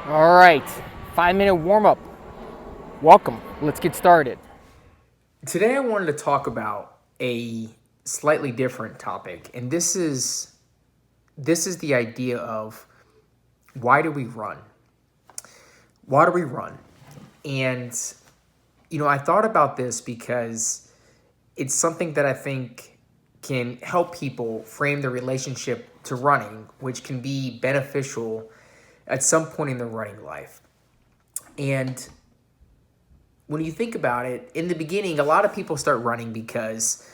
All right, 5 minute warm up. Welcome. Let's get started. Today, I wanted to talk about a slightly different topic, and this is the idea of why do we run? Why do we run? And I thought about this because it's something that I think can help people frame their relationship to running, which can be beneficial at some point in their running life. And when you think about it, in the beginning, a lot of people start running because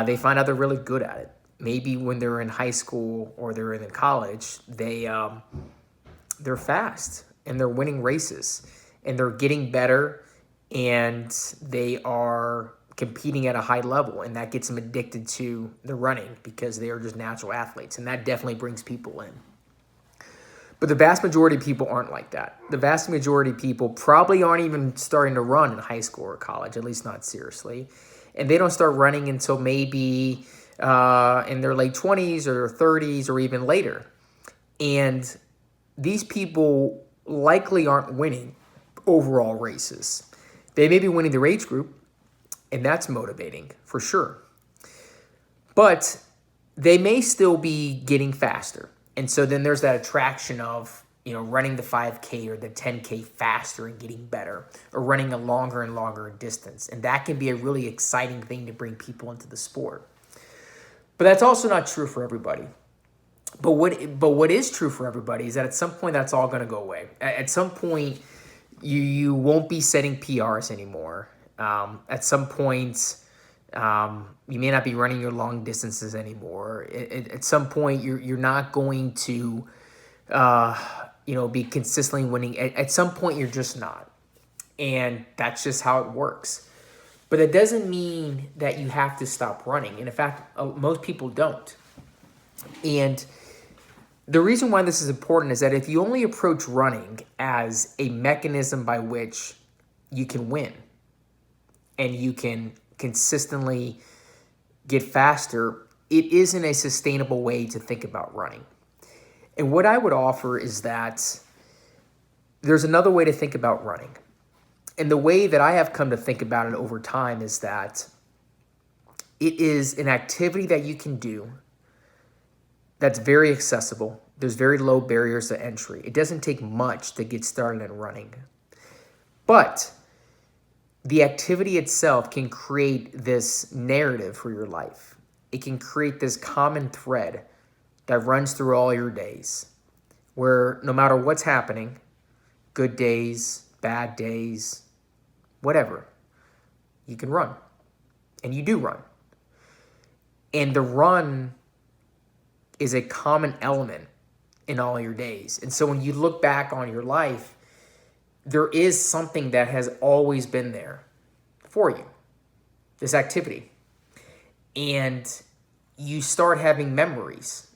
they find out they're really good at it. Maybe when they're in high school or they're in college, they're fast and they're winning races and they're getting better and they are competing at a high level, and that gets them addicted to the running because they are just natural athletes, and that definitely brings people in. But the vast majority of people aren't like that. The vast majority of people probably aren't even starting to run in high school or college, at least not seriously. And they don't start running until maybe in their late 20s or 30s or even later. And these people likely aren't winning overall races. They may be winning their age group, and that's motivating for sure. But they may still be getting faster. And so then there's that attraction of, running the 5K or the 10K faster and getting better, or running a longer and longer distance. And that can be a really exciting thing to bring people into the sport. But that's also not true for everybody. But what is true for everybody is that at some point that's all going to go away. At some point, you won't be setting PRs anymore. At some point, you may not be running your long distances anymore. At some point, you're not going to, be consistently winning. At some point, you're just not, and that's just how it works. But it doesn't mean that you have to stop running. And in fact, most people don't. And the reason why this is important is that if you only approach running as a mechanism by which you can win and you can consistently get faster, it isn't a sustainable way to think about running. And what I would offer is that there's another way to think about running. And the way that I have come to think about it over time is that it is an activity that you can do that's very accessible. There's very low barriers to entry. It doesn't take much to get started in running. But the activity itself can create this narrative for your life. It can create this common thread that runs through all your days, where no matter what's happening, good days, bad days, whatever, you can run. And you do run. And the run is a common element in all your days. And so when you look back on your life, there is something that has always been there for you, this activity. And you start having memories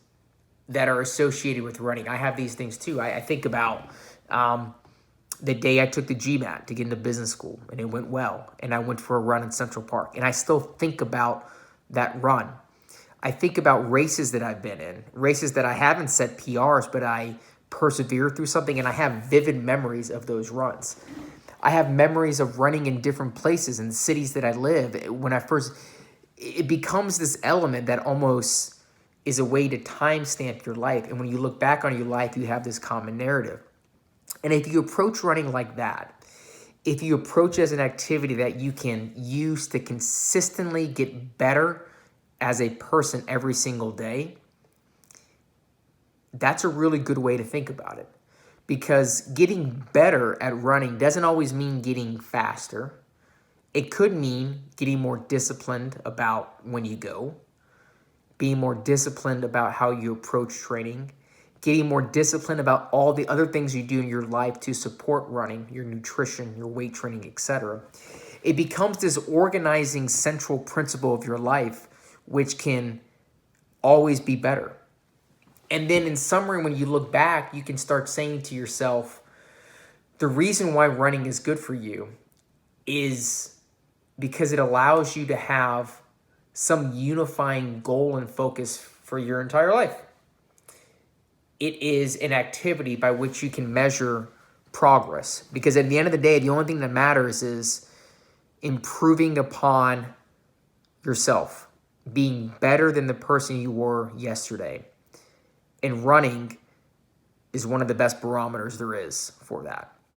that are associated with running. I have these things too. I think about the day I took the GMAT to get into business school, and it went well. And I went for a run in Central Park. And I still think about that run. I think about races that I've been in, races that I haven't set PRs, but I persevered through something, and I have vivid memories of those runs. I have memories of running in different places in cities that I live. It becomes this element that almost is a way to timestamp your life. And when you look back on your life, you have this common narrative. And if you approach running like that, if you approach it as an activity that you can use to consistently get better as a person every single day, that's a really good way to think about it. Because getting better at running doesn't always mean getting faster. It could mean getting more disciplined about when you go, being more disciplined about how you approach training, getting more disciplined about all the other things you do in your life to support running, your nutrition, your weight training, etc. It becomes this organizing central principle of your life, which can always be better. And then in summary, when you look back, you can start saying to yourself, the reason why running is good for you is because it allows you to have some unifying goal and focus for your entire life. It is an activity by which you can measure progress. Because at the end of the day, the only thing that matters is improving upon yourself, being better than the person you were yesterday. And running is one of the best barometers there is for that.